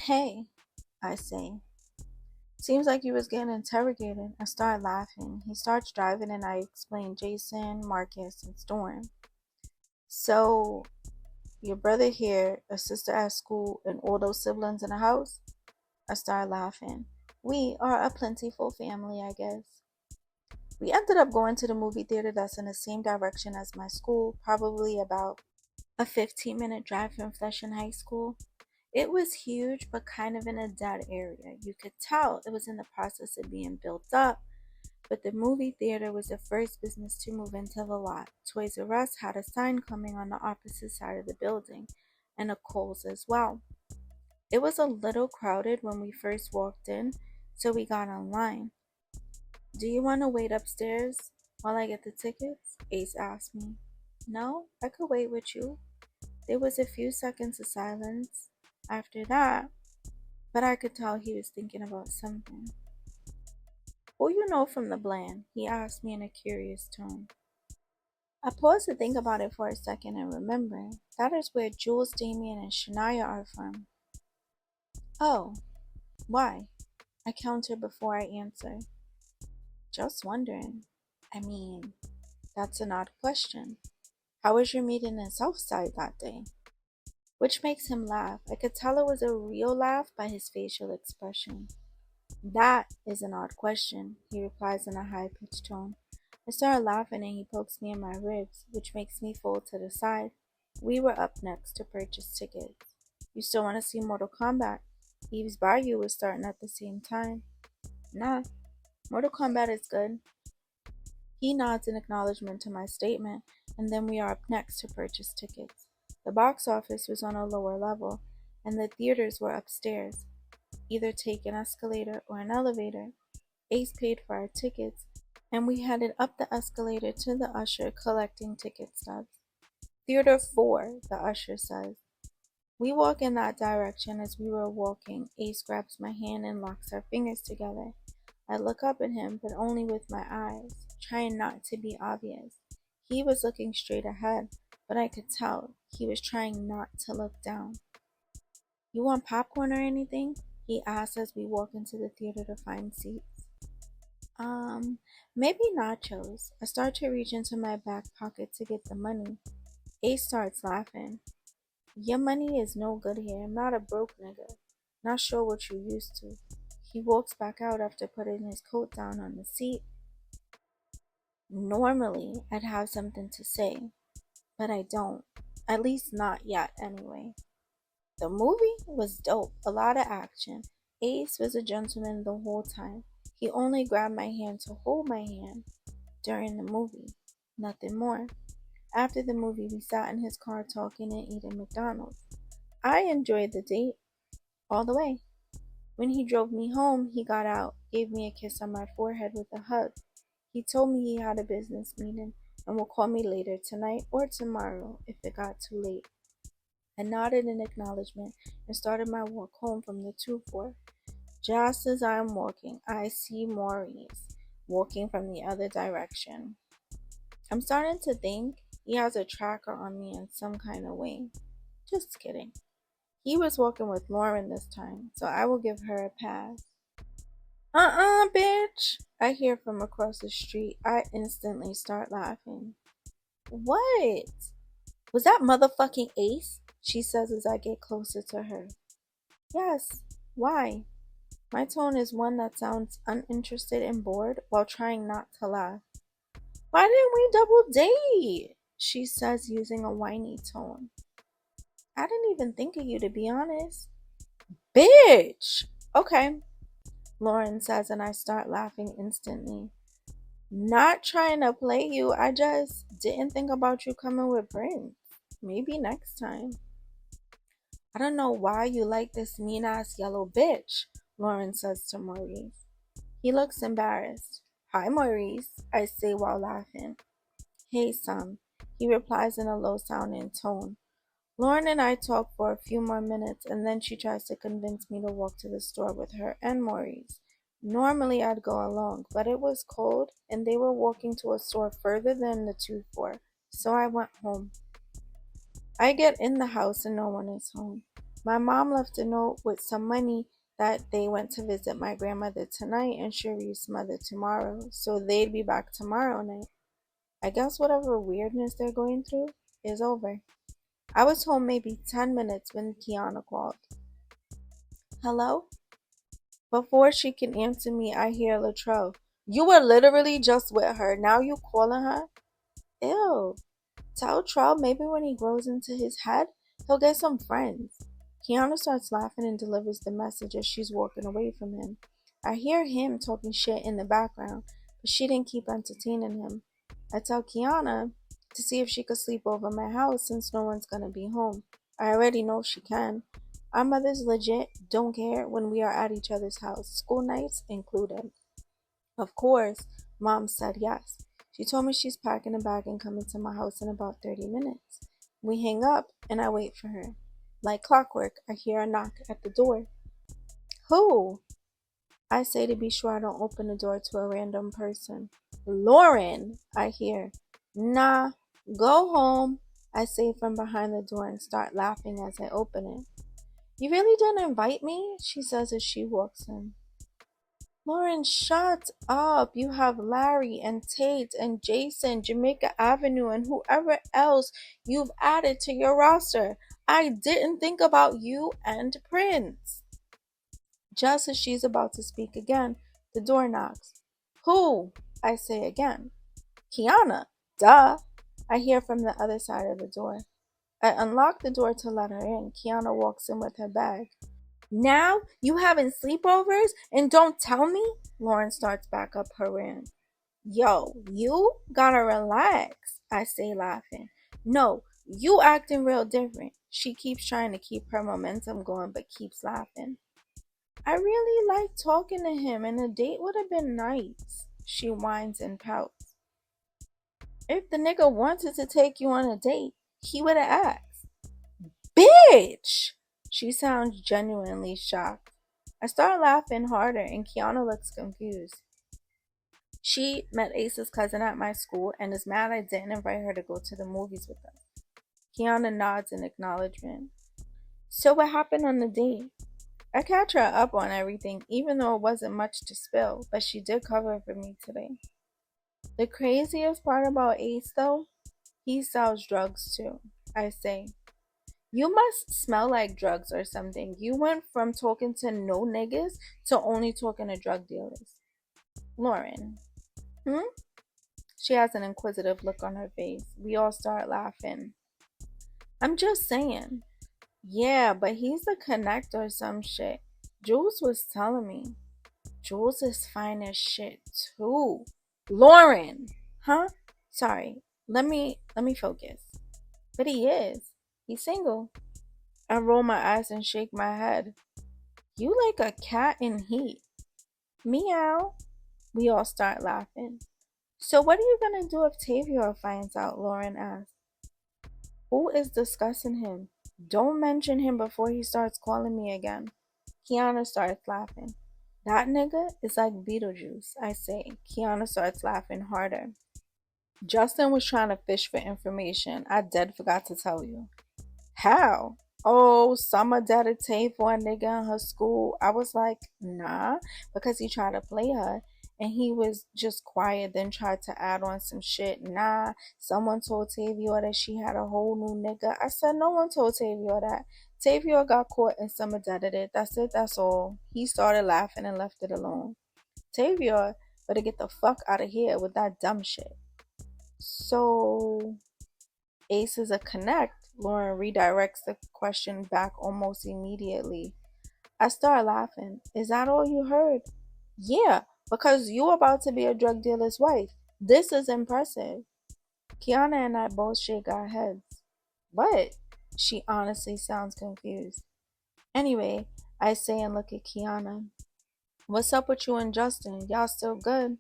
Hey, I say. Seems like you was getting interrogated. I start laughing. He starts driving and I explain Jason, Marcus, and Storm. So, your brother here, a sister at school, and all those siblings in the house? I start laughing. We are a plentiful family, I guess. We ended up going to the movie theater that's in the same direction as my school, probably about a 15-minute drive from Flushing High School. It was huge, but kind of in a dead area. You could tell it was in the process of being built up, but the movie theater was the first business to move into the lot. Toys R Us had a sign coming on the opposite side of the building, and a Kohl's as well. It was a little crowded when we first walked in, so we got online. Do you want to wait upstairs while I get the tickets? Ace asked me. No, I could wait with you. There was a few seconds of silence. After that, but I could tell he was thinking about something. Who you know from the bland? He asked me in a curious tone. I paused to think about it for a second and remember that is where Jules, Damien, and Shania are from. Oh, why? I countered before I answered. Just wondering. I mean, that's an odd question. How was your meeting in Southside that day? Which makes him laugh. I could tell it was a real laugh by his facial expression. That is an odd question, he replies in a high pitched tone. I start laughing and he pokes me in my ribs, which makes me fold to the side. We were up next to purchase tickets. You still want to see Mortal Kombat? Eve's Bayou was starting at the same time. Nah, Mortal Kombat is good. He nods in acknowledgement to my statement, and then we are up next to purchase tickets. The box office was on a lower level, and the theaters were upstairs. Either take an escalator or an elevator. Ace paid for our tickets, and we headed up the escalator to the usher collecting ticket stubs. Theater 4, the usher says. We walk in that direction. As we were walking, Ace grabs my hand and locks our fingers together. I look up at him, but only with my eyes, trying not to be obvious. He was looking straight ahead, but I could tell he was trying not to look down. You want popcorn or anything? He asks as we walk into the theater to find seats. Maybe nachos. I start to reach into my back pocket to get the money. Ace starts laughing. Your money is no good here. I'm not a broke nigga. Not sure what you used to. He walks back out after putting his coat down on the seat. Normally, I'd have something to say, but I don't. At least not yet, anyway. The movie was dope. A lot of action. Ace was a gentleman the whole time. He only grabbed my hand to hold my hand during the movie. Nothing more. After the movie, we sat in his car talking and eating McDonald's. I enjoyed the date all the way. When he drove me home, he got out, gave me a kiss on my forehead with a hug. He told me he had a business meeting and will call me later tonight or tomorrow if it got too late. I nodded in acknowledgement and started my walk home from the 2-4. Just as I'm walking, I see Maurice walking from the other direction. I'm starting to think he has a tracker on me in some kind of way. Just kidding. He was walking with Lauren this time, so I will give her a pass. Bitch! I hear from across the street. I instantly start laughing. What? Was that motherfucking Ace? She says as I get closer to her. Yes. Why? My tone is one that sounds uninterested and bored while trying not to laugh. Why didn't we double date? She says using a whiny tone. I didn't even think of you, to be honest. Bitch! Okay, Lauren says, and I start laughing instantly. Not trying to play you, I just didn't think about you coming with Prince. Maybe next time. I don't know why you like this mean ass yellow bitch, Lauren says to Maurice. He looks embarrassed. Hi, Maurice, I say while laughing. Hey, son, he replies in a low sounding tone. Lauren and I talk for a few more minutes and then she tries to convince me to walk to the store with her and Maurice. Normally I'd go along, but it was cold and they were walking to a store further than the 2-4, so I went home. I get in the house and no one is home. My mom left a note with some money that they went to visit my grandmother tonight and Cherie's mother tomorrow, so they'd be back tomorrow night. I guess whatever weirdness they're going through is over. I was home maybe 10 minutes when Kiana called. Hello? Before she can answer me, I hear Latrell. You were literally just with her. Now you calling her? Ew. Tell Trell maybe when he grows into his head, he'll get some friends. Kiana starts laughing and delivers the message as she's walking away from him. I hear him talking shit in the background, but she didn't keep entertaining him. I tell Kiana to see if she could sleep over my house since no one's gonna be home. I already know she can. Our mothers legit don't care when we are at each other's house, school nights included. Of course, Mom said yes. She told me she's packing a bag and coming to my house in about 30 minutes. We hang up and I wait for her. Like clockwork, I hear a knock at the door. Who? I say to be sure I don't open the door to a random person. Lauren, I hear. Nah, go home, I say from behind the door and start laughing as I open it. You really didn't invite me? She says as she walks in. Lauren, shut up. You have Larry and Tate and Jason, Jamaica Avenue, and whoever else you've added to your roster. I didn't think about you and Prince. Just as she's about to speak again, the door knocks. Who? I say again. Kiana. Duh. I hear from the other side of the door. I unlock the door to let her in. Kiana walks in with her bag. Now you having sleepovers and don't tell me? Lauren starts back up her rant. Yo, you gotta relax, I say laughing. No, you acting real different. She keeps trying to keep her momentum going but keeps laughing. I really like talking to him and a date would have been nice. She whines and pouts. If the nigga wanted to take you on a date, he would have asked. Bitch! She sounds genuinely shocked. I start laughing harder and Kiana looks confused. She met Ace's cousin at my school and is mad I didn't invite her to go to the movies with us. Kiana nods in acknowledgement. So what happened on the date? I catch her up on everything, even though it wasn't much to spill, but she did cover for me today. The craziest part about Ace, though, he sells drugs too, I say. You must smell like drugs or something. You went from talking to no niggas to only talking to drug dealers. Lauren. She has an inquisitive look on her face. We all start laughing. I'm just saying. Yeah, but he's a connect or some shit. Jules was telling me. Jules is fine as shit too. Lauren! Huh? Sorry. Let me focus. But he is. He's single. I roll my eyes and shake my head. You like a cat in heat. Meow. We all start laughing. So what are you gonna do if Tavia finds out? Lauren asks. Who is discussing him? Don't mention him before he starts calling me again. Kiana starts laughing. That nigga is like Beetlejuice, I say. Kiana starts laughing harder. Justin was trying to fish for information. I dead forgot to tell you. How? Oh, Summer dated Tay for a nigga in her school. I was like, nah, because he tried to play her and he was just quiet, then tried to add on some shit. Nah, someone told Tavia that she had a whole new nigga. I said, no one told Tavia that. Tavia got caught and Summer dated it. That's it, that's all. He started laughing and left it alone. Tavia better get the fuck out of here with that dumb shit. So, Ace is a connect. Lauren redirects the question back almost immediately. I start laughing. Is that all you heard? Yeah, because you about to be a drug dealer's wife. This is impressive. Kiana and I both shake our heads. What? She honestly sounds confused. Anyway, I say and look at Kiana. What's up with you and Justin? Y'all still good?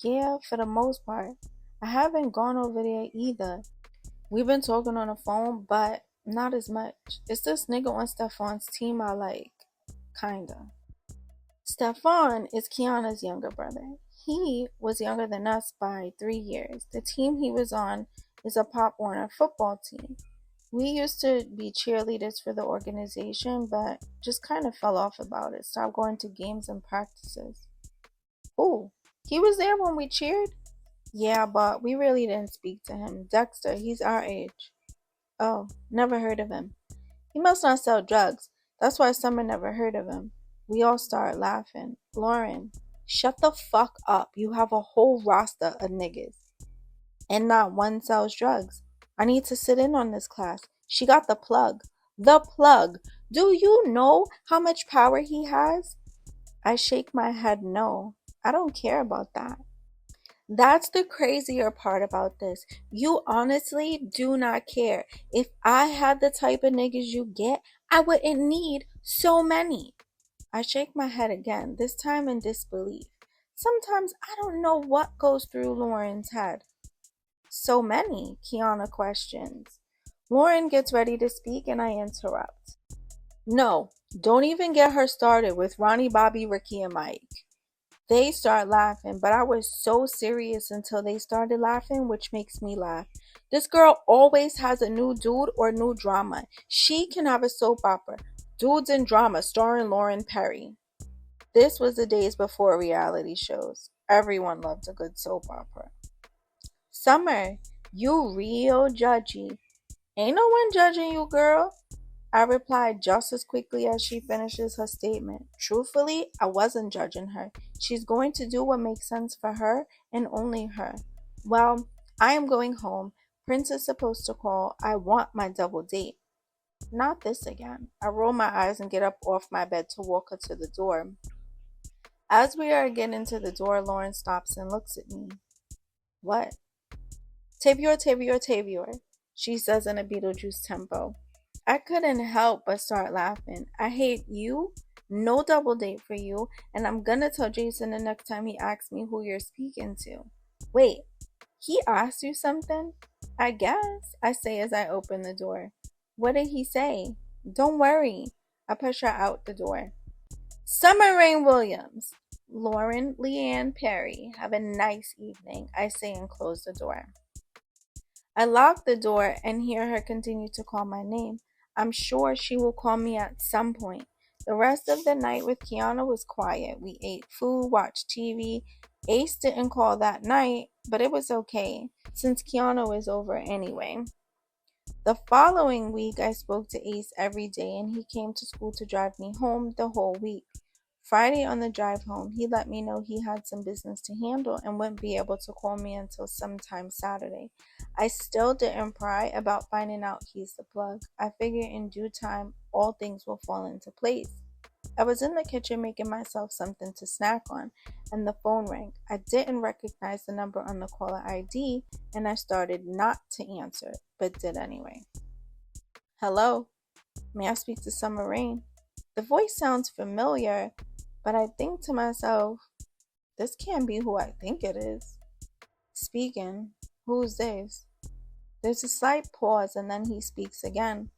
Yeah, for the most part. I haven't gone over there either. We've been talking on the phone, but not as much. It's this nigga on Stefan's team I like. Kinda. Stefan is Kiana's younger brother. He was younger than us by 3 years. The team he was on is a Pop Warner football team. We used to be cheerleaders for the organization, but just kind of fell off about it. Stopped going to games and practices. Oh, he was there when we cheered? Yeah, but we really didn't speak to him. Dexter, he's our age. Oh, never heard of him. He must not sell drugs. That's why Summer never heard of him. We all started laughing. Lauren, shut the fuck up. You have a whole roster of niggas, and not one sells drugs. I need to sit in on this class. She got the plug. The plug. Do you know how much power he has? I shake my head no. I don't care about that. That's the crazier part about this. You honestly do not care. If I had the type of niggas you get, I wouldn't need so many. I shake my head again, this time in disbelief. Sometimes I don't know what goes through Lauren's head. So many, Kiana questions. Lauren gets ready to speak and I interrupt. No, don't even get her started with Ronnie, Bobby, Ricky, and Mike. They start laughing, but I was so serious until they started laughing, which makes me laugh. This girl always has a new dude or new drama. She can have a soap opera. Dudes in Drama starring Lauren Perry. This was the days before reality shows. Everyone loved a good soap opera. Summer, you real judgy. Ain't no one judging you, girl. I replied just as quickly as she finishes her statement. Truthfully, I wasn't judging her. She's going to do what makes sense for her and only her. Well, I am going home. Prince is supposed to call. I want my double date. Not this again. I roll my eyes and get up off my bed to walk her to the door. As we are getting to the door, Lauren stops and looks at me. What? Tavior, Tavior, Tavior, she says in a Beetlejuice tempo. I couldn't help but start laughing. I hate you, no double date for you, and I'm gonna tell Jason the next time he asks me who you're speaking to. Wait, he asked you something? I guess, I say as I open the door. What did he say? Don't worry. I push her out the door. Summer Rain Williams, Lauren Leanne Perry, have a nice evening, I say and close the door. I lock the door and hear her continue to call my name. I'm sure she will call me at some point. The rest of the night with Kiana was quiet. We ate food, watched TV. Ace didn't call that night, but it was okay, since Kiana was over anyway. The following week, I spoke to Ace every day, and he came to school to drive me home the whole week. Friday on the drive home, he let me know he had some business to handle and wouldn't be able to call me until sometime Saturday. I still didn't pry about finding out he's the plug. I figured in due time, all things will fall into place. I was in the kitchen making myself something to snack on, and the phone rang. I didn't recognize the number on the caller ID, and I started not to answer, but did anyway. Hello, may I speak to Summer Rain? The voice sounds familiar, but I think to myself, this can't be who I think it is. Speaking, who's this? There's a slight pause and then he speaks again.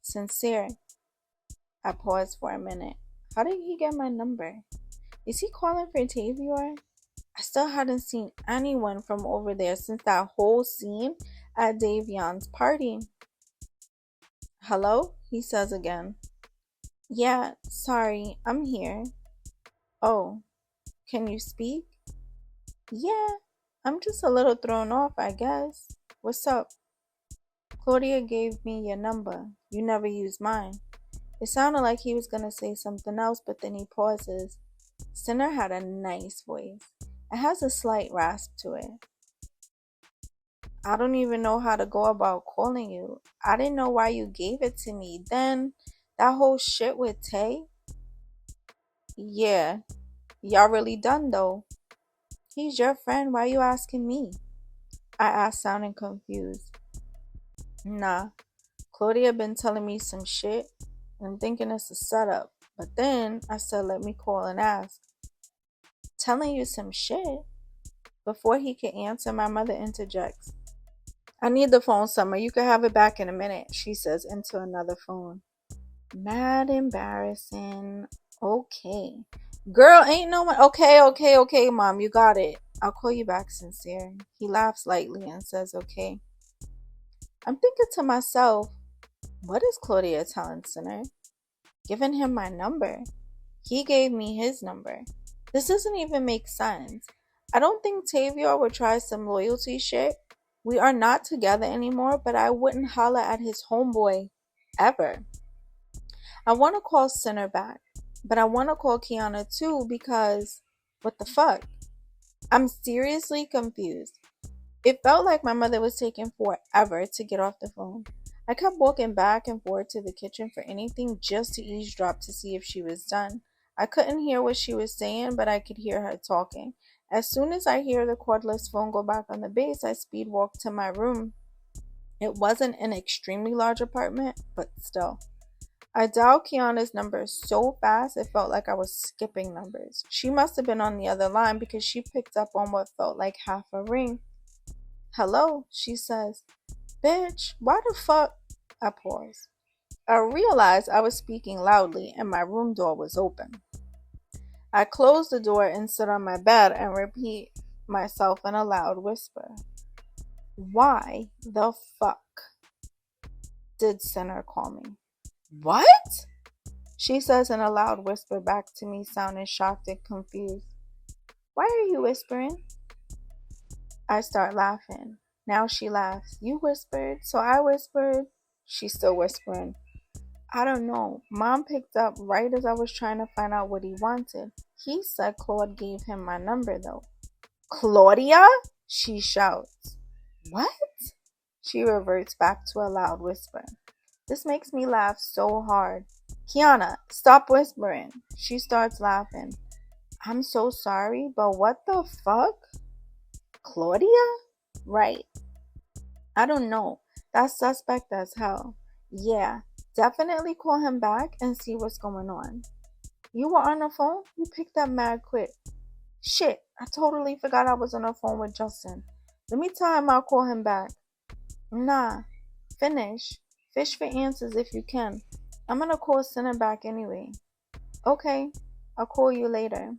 Sincere. I pause for a minute. How did he get my number? Is he calling for Tavior? I still hadn't seen anyone from over there since that whole scene at Davion's party. Hello? He says again. Yeah, sorry, I'm here. Oh, can you speak? Yeah, I'm just a little thrown off, I guess. What's up? Claudia gave me your number. You never used mine. It sounded like he was gonna say something else, but then he pauses. Sinner had a nice voice. It has a slight rasp to it. I don't even know how to go about calling you. I didn't know why you gave it to me. Then, that whole shit with Tay? Yeah, y'all really done though. He's your friend, why you asking me? I asked, sounding confused. Nah, Claudia been telling me some shit. I'm thinking it's a setup. But then I said, let me call and ask. Telling you some shit? Before he could answer, my mother interjects. I need the phone, Summer. You can have it back in a minute, she says into another phone. Mad embarrassing. Okay. Girl, ain't no one. Okay, Mom. You got it. I'll call you back, Sincere. He laughs lightly and says, okay. I'm thinking to myself, What is Claudia telling Sinner? Giving him my number. He gave me his number. This doesn't even make sense. I don't think Tavia would try some loyalty shit. We are not together anymore, but I wouldn't holler at his homeboy ever. I want to call Sinner back, but I want to call Kiana too because what the fuck? I'm seriously confused. It felt like my mother was taking forever to get off the phone. I kept walking back and forth to the kitchen for anything just to eavesdrop to see if she was done. I couldn't hear what she was saying, but I could hear her talking. As soon as I hear the cordless phone go back on the base, I speed walk to my room. It wasn't an extremely large apartment, but still. I dialed Kiana's number so fast it felt like I was skipping numbers. She must have been on the other line because she picked up on what felt like half a ring. Hello, she says. Bitch, why the fuck? I pause. I realized I was speaking loudly and my room door was open. I close the door and sit on my bed and repeat myself in a loud whisper. Why the fuck did Sinner call me? What? She says in a loud whisper back to me, sounding shocked and confused. Why are you whispering? I start laughing. Now she laughs. You whispered, so I whispered. She's still whispering. I don't know. Mom picked up right as I was trying to find out what he wanted. He said Claude gave him my number though. Claudia? She shouts. What? She reverts back to a loud whisper. This makes me laugh so hard. Kiana, stop whispering. She starts laughing. I'm so sorry, but what the fuck? Claudia? Right. I don't know. That's suspect as hell. Yeah, definitely call him back and see what's going on. You were on the phone? You picked up mad quick. Shit, I totally forgot I was on the phone with Justin. Let me tell him I'll call him back. Nah, finish. Fish for answers if you can. I'm gonna call Sinner back anyway. Okay, I'll call you later.